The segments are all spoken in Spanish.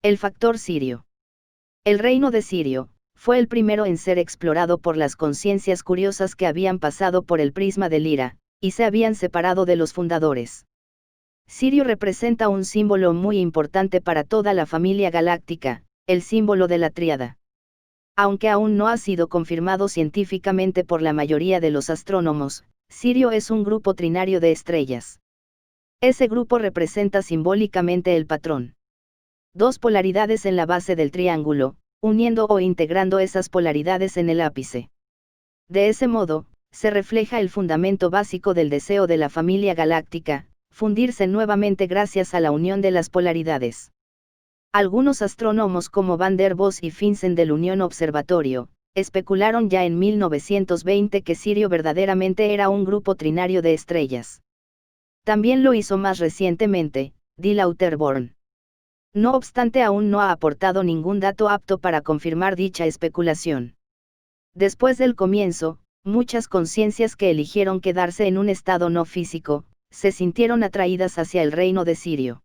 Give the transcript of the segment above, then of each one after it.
El factor Sirio. El reino de Sirio fue el primero en ser explorado por las conciencias curiosas que habían pasado por el prisma de Lyra, y se habían separado de los fundadores. Sirio representa un símbolo muy importante para toda la familia galáctica, el símbolo de la tríada. Aunque aún no ha sido confirmado científicamente por la mayoría de los astrónomos, Sirio es un grupo trinario de estrellas. Ese grupo representa simbólicamente el patrón. Dos polaridades en la base del triángulo, uniendo o integrando esas polaridades en el ápice. De ese modo, se refleja el fundamento básico del deseo de la familia galáctica, fundirse nuevamente gracias a la unión de las polaridades. Algunos astrónomos como Van der Bos y Finsen del Unión Observatorio, especularon ya en 1920 que Sirio verdaderamente era un grupo trinario de estrellas. También lo hizo más recientemente, D. Lauterborn. No obstante, aún no ha aportado ningún dato apto para confirmar dicha especulación. Después del comienzo, muchas conciencias que eligieron quedarse en un estado no físico, se sintieron atraídas hacia el reino de Sirio.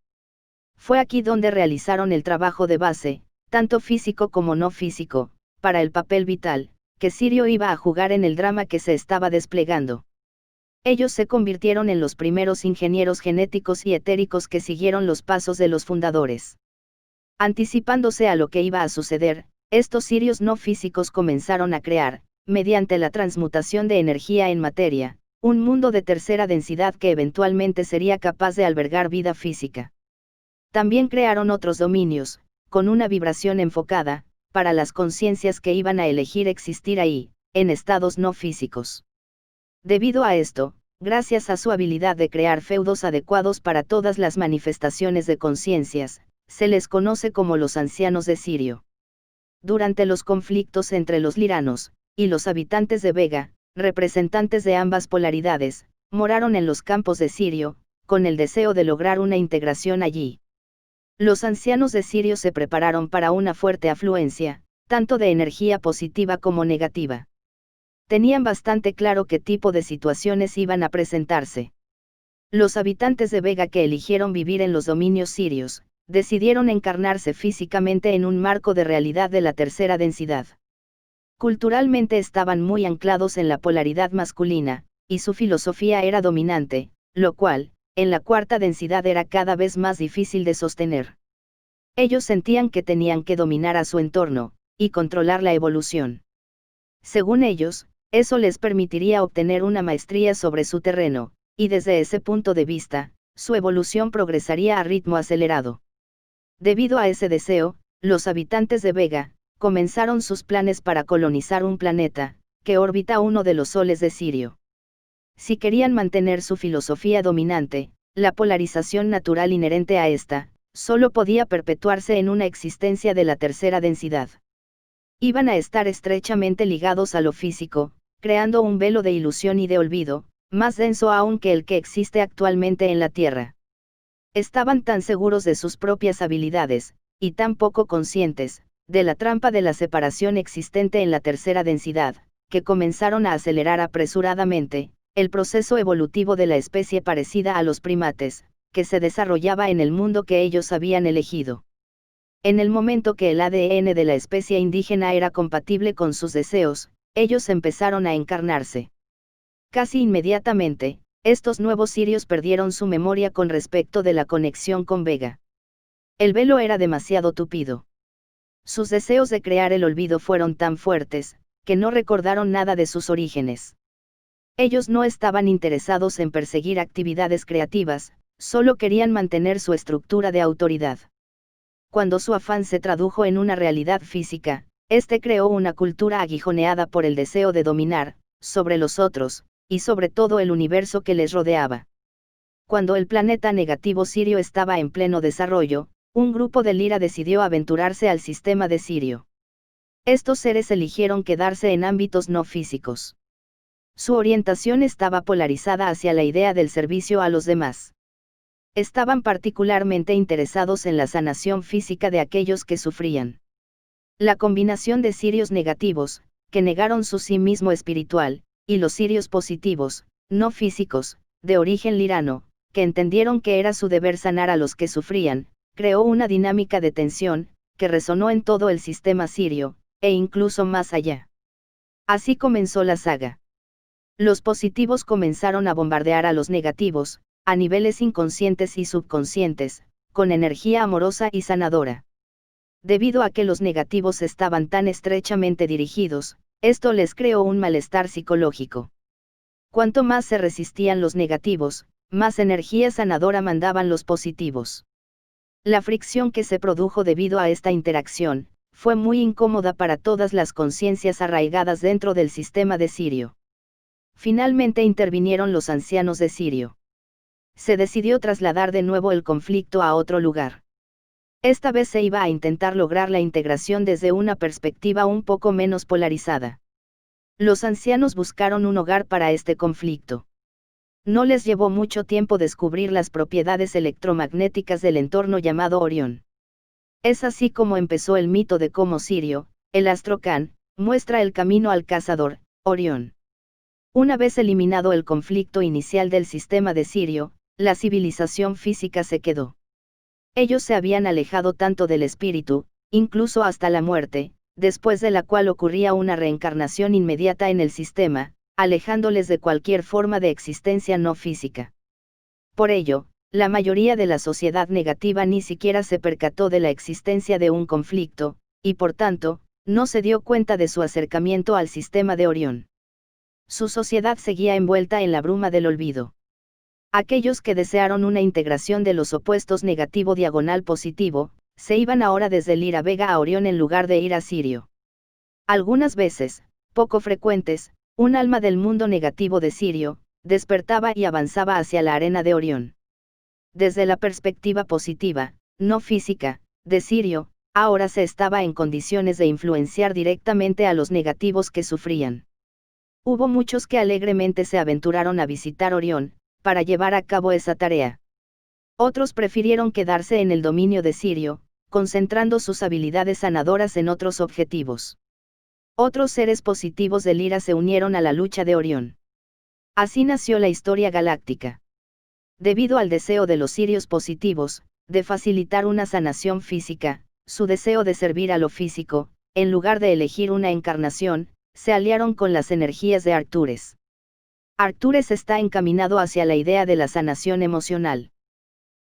Fue aquí donde realizaron el trabajo de base, tanto físico como no físico, para el papel vital, que Sirio iba a jugar en el drama que se estaba desplegando. Ellos se convirtieron en los primeros ingenieros genéticos y etéricos que siguieron los pasos de los fundadores. Anticipándose a lo que iba a suceder, estos sirios no físicos comenzaron a crear, mediante la transmutación de energía en materia, un mundo de tercera densidad que eventualmente sería capaz de albergar vida física. También crearon otros dominios, con una vibración enfocada, para las conciencias que iban a elegir existir ahí, en estados no físicos. Debido a esto, gracias a su habilidad de crear feudos adecuados para todas las manifestaciones de conciencias, se les conoce como los ancianos de Sirio. Durante los conflictos entre los liranos y los habitantes de Vega, representantes de ambas polaridades, moraron en los campos de Sirio, con el deseo de lograr una integración allí. Los ancianos de Sirio se prepararon para una fuerte afluencia, tanto de energía positiva como negativa. Tenían bastante claro qué tipo de situaciones iban a presentarse. Los habitantes de Vega que eligieron vivir en los dominios sirios, decidieron encarnarse físicamente en un marco de realidad de la tercera densidad. Culturalmente estaban muy anclados en la polaridad masculina, y su filosofía era dominante, lo cual, en la cuarta densidad era cada vez más difícil de sostener. Ellos sentían que tenían que dominar a su entorno, y controlar la evolución. Según ellos, eso les permitiría obtener una maestría sobre su terreno, y desde ese punto de vista, su evolución progresaría a ritmo acelerado. Debido a ese deseo, los habitantes de Vega comenzaron sus planes para colonizar un planeta que orbita uno de los soles de Sirio. Si querían mantener su filosofía dominante, la polarización natural inherente a esta, solo podía perpetuarse en una existencia de la tercera densidad. Iban a estar estrechamente ligados a lo físico, creando un velo de ilusión y de olvido, más denso aún que el que existe actualmente en la Tierra. Estaban tan seguros de sus propias habilidades, y tan poco conscientes, de la trampa de la separación existente en la tercera densidad, que comenzaron a acelerar apresuradamente el proceso evolutivo de la especie parecida a los primates, que se desarrollaba en el mundo que ellos habían elegido. En el momento que el ADN de la especie indígena era compatible con sus deseos, ellos empezaron a encarnarse. Casi inmediatamente, estos nuevos sirios perdieron su memoria con respecto de la conexión con Vega. El velo era demasiado tupido. Sus deseos de crear el olvido fueron tan fuertes, que no recordaron nada de sus orígenes. Ellos no estaban interesados en perseguir actividades creativas, solo querían mantener su estructura de autoridad. Cuando su afán se tradujo en una realidad física, este creó una cultura aguijoneada por el deseo de dominar, sobre los otros, y sobre todo el universo que les rodeaba. Cuando el planeta negativo Sirio estaba en pleno desarrollo, un grupo de Lyra decidió aventurarse al sistema de Sirio. Estos seres eligieron quedarse en ámbitos no físicos. Su orientación estaba polarizada hacia la idea del servicio a los demás. Estaban particularmente interesados en la sanación física de aquellos que sufrían. La combinación de sirios negativos, que negaron su sí mismo espiritual, y los sirios positivos, no físicos, de origen lirano, que entendieron que era su deber sanar a los que sufrían, creó una dinámica de tensión, que resonó en todo el sistema sirio, e incluso más allá. Así comenzó la saga. Los positivos comenzaron a bombardear a los negativos, a niveles inconscientes y subconscientes, con energía amorosa y sanadora. Debido a que los negativos estaban tan estrechamente dirigidos, esto les creó un malestar psicológico. Cuanto más se resistían los negativos, más energía sanadora mandaban los positivos. La fricción que se produjo debido a esta interacción, fue muy incómoda para todas las conciencias arraigadas dentro del sistema de Sirio. Finalmente intervinieron los ancianos de Sirio. Se decidió trasladar de nuevo el conflicto a otro lugar. Esta vez se iba a intentar lograr la integración desde una perspectiva un poco menos polarizada. Los ancianos buscaron un hogar para este conflicto. No les llevó mucho tiempo descubrir las propiedades electromagnéticas del entorno llamado Orión. Es así como empezó el mito de cómo Sirio, el astro Can, muestra el camino al cazador, Orión. Una vez eliminado el conflicto inicial del sistema de Sirio, la civilización física se quedó. Ellos se habían alejado tanto del espíritu, incluso hasta la muerte, después de la cual ocurría una reencarnación inmediata en el sistema, alejándoles de cualquier forma de existencia no física. Por ello, la mayoría de la sociedad negativa ni siquiera se percató de la existencia de un conflicto, y por tanto, no se dio cuenta de su acercamiento al sistema de Orión. Su sociedad seguía envuelta en la bruma del olvido. Aquellos que desearon una integración de los opuestos negativo-positivo, se iban ahora desde Lyra Vega a Orión en lugar de ir a Sirio. Algunas veces, poco frecuentes, un alma del mundo negativo de Sirio, despertaba y avanzaba hacia la arena de Orión. Desde la perspectiva positiva, no física, de Sirio, ahora se estaba en condiciones de influenciar directamente a los negativos que sufrían. Hubo muchos que alegremente se aventuraron a visitar Orión, para llevar a cabo esa tarea. Otros prefirieron quedarse en el dominio de Sirio, concentrando sus habilidades sanadoras en otros objetivos. Otros seres positivos de Lyra se unieron a la lucha de Orión. Así nació la historia galáctica. Debido al deseo de los sirios positivos, de facilitar una sanación física, su deseo de servir a lo físico, en lugar de elegir una encarnación, se aliaron con las energías de Arcturus. Arcturus está encaminado hacia la idea de la sanación emocional.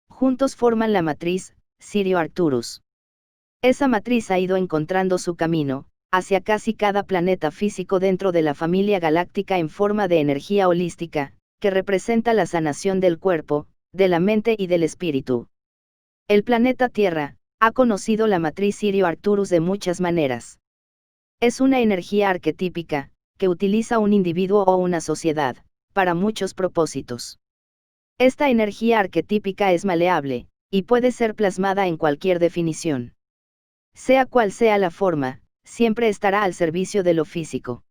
Juntos forman la matriz, Sirio-Arcturus. Esa matriz ha ido encontrando su camino, hacia casi cada planeta físico dentro de la familia galáctica en forma de energía holística, que representa la sanación del cuerpo, de la mente y del espíritu. El planeta Tierra, ha conocido la matriz Sirio-Arcturus de muchas maneras. Es una energía arquetípica, que utiliza un individuo o una sociedad, para muchos propósitos. Esta energía arquetípica es maleable, y puede ser plasmada en cualquier definición. Sea cual sea la forma, siempre estará al servicio de lo físico.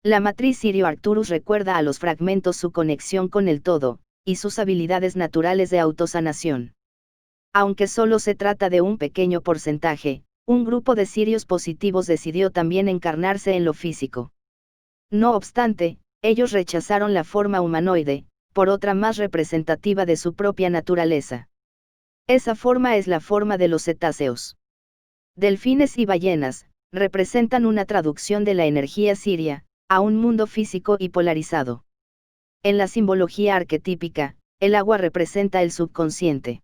La matriz Sirio-Arcturus recuerda a los fragmentos su conexión con el todo, y sus habilidades naturales de autosanación. Aunque solo se trata de un pequeño porcentaje, un grupo de sirios positivos decidió también encarnarse en lo físico. No obstante, ellos rechazaron la forma humanoide, por otra más representativa de su propia naturaleza. Esa forma es la forma de los cetáceos. Delfines y ballenas, representan una traducción de la energía siria, a un mundo físico y polarizado. En la simbología arquetípica, el agua representa el subconsciente.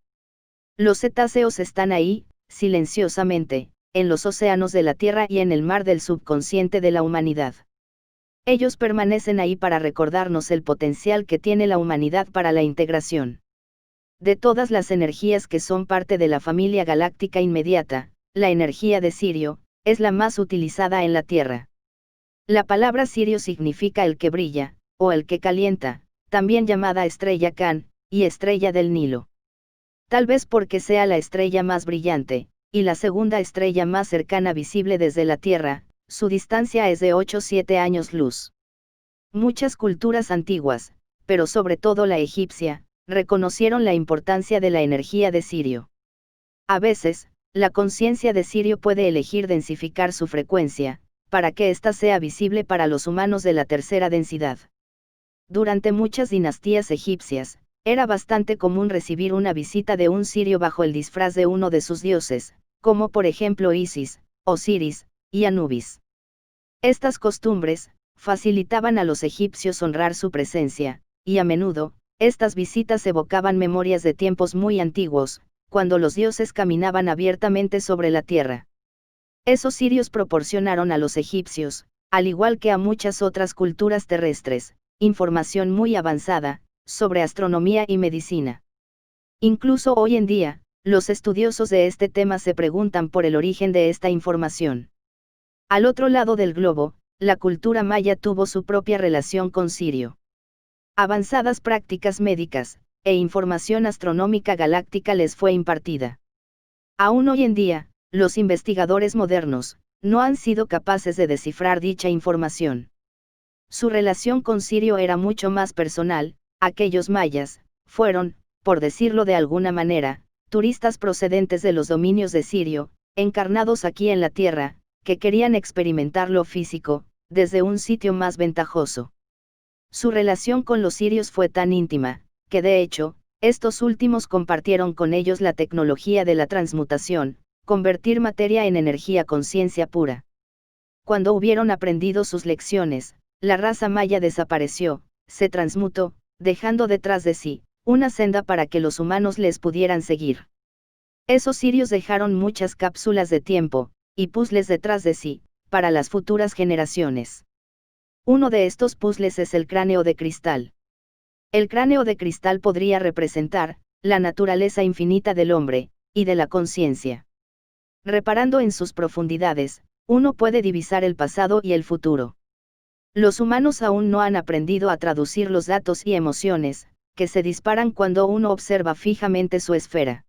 Los cetáceos están ahí, silenciosamente, en los océanos de la Tierra y en el mar del subconsciente de la humanidad. Ellos permanecen ahí para recordarnos el potencial que tiene la humanidad para la integración. De todas las energías que son parte de la familia galáctica inmediata, la energía de Sirio, es la más utilizada en la Tierra. La palabra Sirio significa el que brilla, o el que calienta, también llamada estrella Can, y estrella del Nilo. Tal vez porque sea la estrella más brillante, y la segunda estrella más cercana visible desde la Tierra, su distancia es de 8-7 años luz. Muchas culturas antiguas, pero sobre todo la egipcia, reconocieron la importancia de la energía de Sirio. A veces, la conciencia de Sirio puede elegir densificar su frecuencia, para que ésta sea visible para los humanos de la tercera densidad. Durante muchas dinastías egipcias, era bastante común recibir una visita de un sirio bajo el disfraz de uno de sus dioses, como por ejemplo Isis, Osiris, y Anubis. Estas costumbres facilitaban a los egipcios honrar su presencia, y a menudo, estas visitas evocaban memorias de tiempos muy antiguos, cuando los dioses caminaban abiertamente sobre la tierra. Esos sirios proporcionaron a los egipcios, al igual que a muchas otras culturas terrestres, información muy avanzada, sobre astronomía y medicina. Incluso hoy en día, los estudiosos de este tema se preguntan por el origen de esta información. Al otro lado del globo, la cultura maya tuvo su propia relación con Sirio. Avanzadas prácticas médicas, e información astronómica galáctica les fue impartida. Aún hoy en día, los investigadores modernos, no han sido capaces de descifrar dicha información. Su relación con Sirio era mucho más personal. Aquellos mayas, fueron, por decirlo de alguna manera, turistas procedentes de los dominios de Sirio, encarnados aquí en la Tierra, que querían experimentar lo físico, desde un sitio más ventajoso. Su relación con los sirios fue tan íntima, que de hecho, estos últimos compartieron con ellos la tecnología de la transmutación, convertir materia en energía con ciencia pura. Cuando hubieron aprendido sus lecciones, la raza maya desapareció, se transmutó, dejando detrás de sí, una senda para que los humanos les pudieran seguir. Esos sirios dejaron muchas cápsulas de tiempo, y puzzles detrás de sí, para las futuras generaciones. Uno de estos puzzles es el cráneo de cristal. El cráneo de cristal podría representar la naturaleza infinita del hombre, y de la conciencia. Reparando en sus profundidades, uno puede divisar el pasado y el futuro. Los humanos aún no han aprendido a traducir los datos y emociones, que se disparan cuando uno observa fijamente su esfera.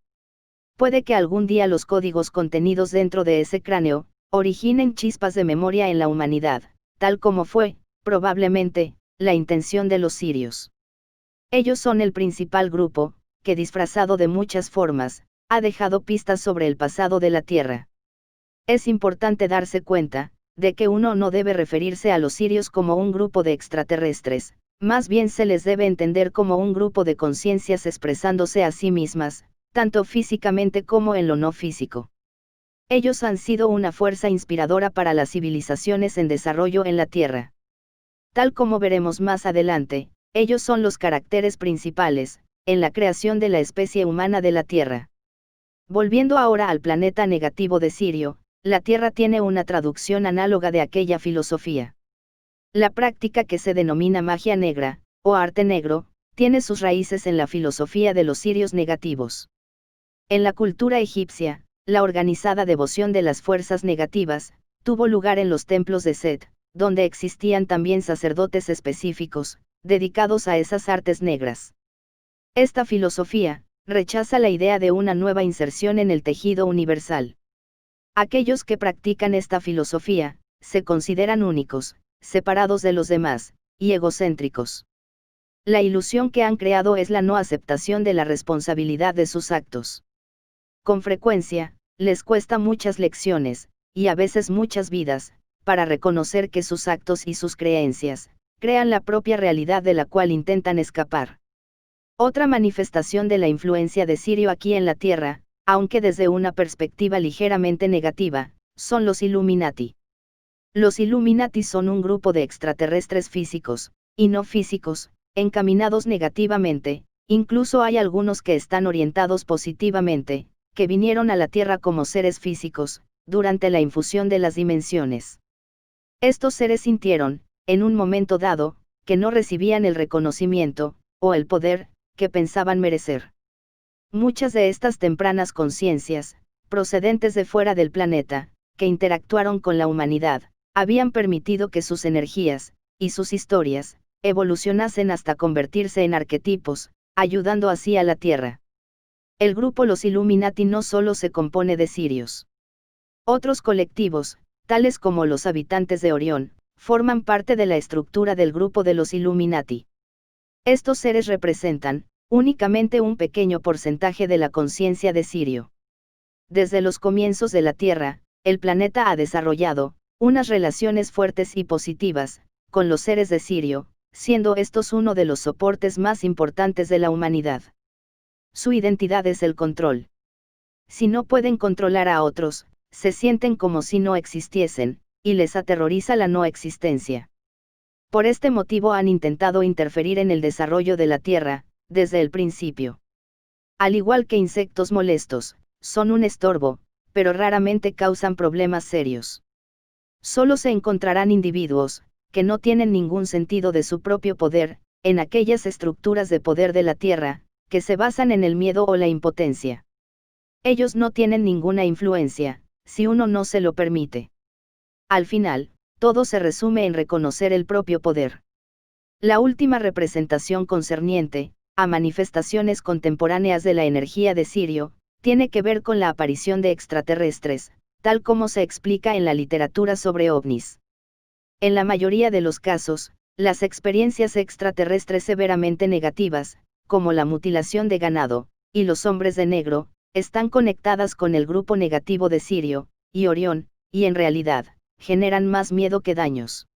Puede que algún día los códigos contenidos dentro de ese cráneo, originen chispas de memoria en la humanidad, tal como fue, probablemente, la intención de los sirios. Ellos son el principal grupo, que disfrazado de muchas formas, ha dejado pistas sobre el pasado de la Tierra. Es importante darse cuenta, de que uno no debe referirse a los sirios como un grupo de extraterrestres, más bien se les debe entender como un grupo de conciencias expresándose a sí mismas, tanto físicamente como en lo no físico. Ellos han sido una fuerza inspiradora para las civilizaciones en desarrollo en la Tierra. Tal como veremos más adelante, ellos son los caracteres principales, en la creación de la especie humana de la Tierra. Volviendo ahora al planeta negativo de Sirio, la Tierra tiene una traducción análoga de aquella filosofía. La práctica que se denomina magia negra, o arte negro, tiene sus raíces en la filosofía de los sirios negativos. En la cultura egipcia, la organizada devoción de las fuerzas negativas, tuvo lugar en los templos de Set, donde existían también sacerdotes específicos, dedicados a esas artes negras. Esta filosofía rechaza la idea de una nueva inserción en el tejido universal. Aquellos que practican esta filosofía, se consideran únicos, separados de los demás, y egocéntricos. La ilusión que han creado es la no aceptación de la responsabilidad de sus actos. Con frecuencia, les cuesta muchas lecciones, y a veces muchas vidas, para reconocer que sus actos y sus creencias, crean la propia realidad de la cual intentan escapar. Otra manifestación de la influencia de Sirio aquí en la Tierra, aunque desde una perspectiva ligeramente negativa, son los Illuminati. Los Illuminati son un grupo de extraterrestres físicos, y no físicos, encaminados negativamente, incluso hay algunos que están orientados positivamente, que vinieron a la Tierra como seres físicos, durante la infusión de las dimensiones. Estos seres sintieron, en un momento dado, que no recibían el reconocimiento, o el poder, que pensaban merecer. Muchas de estas tempranas conciencias, procedentes de fuera del planeta, que interactuaron con la humanidad, habían permitido que sus energías, y sus historias, evolucionasen hasta convertirse en arquetipos, ayudando así a la Tierra. El grupo Los Illuminati no solo se compone de sirios. Otros colectivos, tales como los habitantes de Orión, forman parte de la estructura del grupo de los Illuminati. Estos seres representan, únicamente un pequeño porcentaje de la conciencia de Sirio. Desde los comienzos de la Tierra, el planeta ha desarrollado unas relaciones fuertes y positivas con los seres de Sirio, siendo estos uno de los soportes más importantes de la humanidad. Su identidad es el control. Si no pueden controlar a otros, se sienten como si no existiesen, y les aterroriza la no existencia. Por este motivo han intentado interferir en el desarrollo de la Tierra, desde el principio. Al igual que insectos molestos, son un estorbo, pero raramente causan problemas serios. Solo se encontrarán individuos, que no tienen ningún sentido de su propio poder, en aquellas estructuras de poder de la Tierra, que se basan en el miedo o la impotencia. Ellos no tienen ninguna influencia, si uno no se lo permite. Al final, todo se resume en reconocer el propio poder. La última representación concerniente a manifestaciones contemporáneas de la energía de Sirio, tiene que ver con la aparición de extraterrestres, tal como se explica en la literatura sobre ovnis. En la mayoría de los casos, las experiencias extraterrestres severamente negativas, como la mutilación de ganado, y los hombres de negro, están conectadas con el grupo negativo de Sirio y Orión, y en realidad, generan más miedo que daños.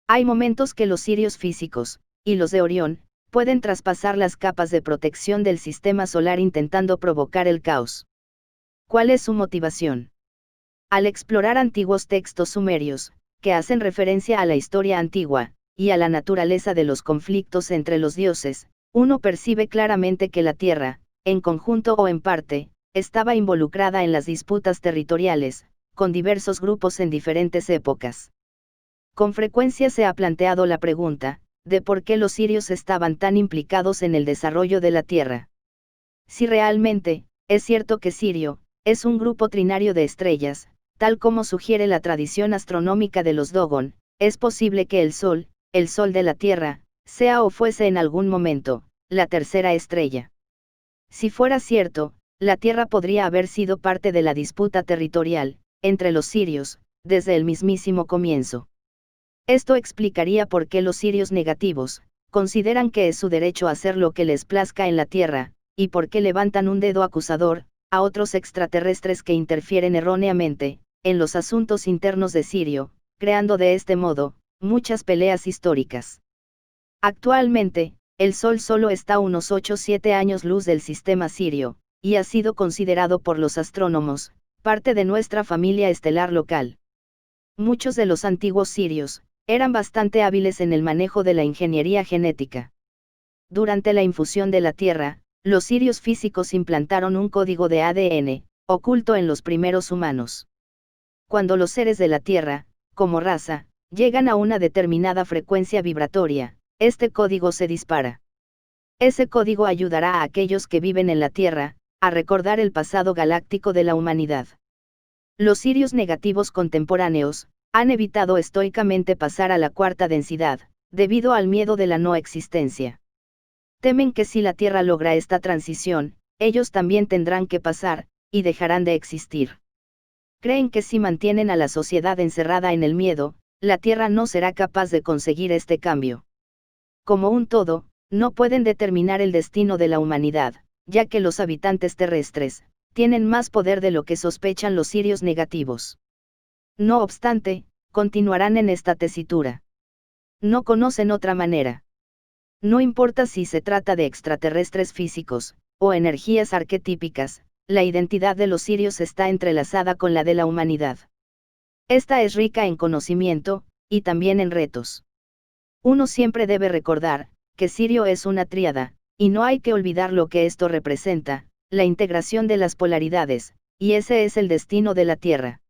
Hay momentos que los sirios físicos, y los de Orión, pueden traspasar las capas de protección del sistema solar intentando provocar el caos. ¿Cuál es su motivación? Al explorar antiguos textos sumerios, que hacen referencia a la historia antigua, y a la naturaleza de los conflictos entre los dioses, uno percibe claramente que la Tierra, en conjunto o en parte, estaba involucrada en las disputas territoriales, con diversos grupos en diferentes épocas. Con frecuencia se ha planteado la pregunta, de por qué los sirios estaban tan implicados en el desarrollo de la Tierra. Si realmente, es cierto que Sirio, es un grupo trinario de estrellas, tal como sugiere la tradición astronómica de los Dogon, es posible que el Sol de la Tierra, sea o fuese en algún momento, la tercera estrella. Si fuera cierto, la Tierra podría haber sido parte de la disputa territorial, entre los sirios, desde el mismísimo comienzo. Esto explicaría por qué los sirios negativos, consideran que es su derecho hacer lo que les plazca en la Tierra, y por qué levantan un dedo acusador a otros extraterrestres que interfieren erróneamente en los asuntos internos de Sirio, creando de este modo muchas peleas históricas. Actualmente, el Sol solo está a unos 8-7 años luz del sistema sirio, y ha sido considerado por los astrónomos parte de nuestra familia estelar local. Muchos de los antiguos sirios eran bastante hábiles en el manejo de la ingeniería genética. Durante la infusión de la Tierra, los sirios físicos implantaron un código de ADN, oculto en los primeros humanos. Cuando los seres de la Tierra, como raza, llegan a una determinada frecuencia vibratoria, este código se dispara. Ese código ayudará a aquellos que viven en la Tierra, a recordar el pasado galáctico de la humanidad. Los sirios negativos contemporáneos, han evitado estoicamente pasar a la cuarta densidad, debido al miedo de la no existencia. Temen que si la Tierra logra esta transición, ellos también tendrán que pasar, y dejarán de existir. Creen que si mantienen a la sociedad encerrada en el miedo, la Tierra no será capaz de conseguir este cambio. Como un todo, no pueden determinar el destino de la humanidad, ya que los habitantes terrestres tienen más poder de lo que sospechan los sirios negativos. No obstante, continuarán en esta tesitura. No conocen otra manera. No importa si se trata de extraterrestres físicos, o energías arquetípicas, la identidad de los sirios está entrelazada con la de la humanidad. Esta es rica en conocimiento, y también en retos. Uno siempre debe recordar, que Sirio es una tríada, y no hay que olvidar lo que esto representa, la integración de las polaridades, y ese es el destino de la Tierra.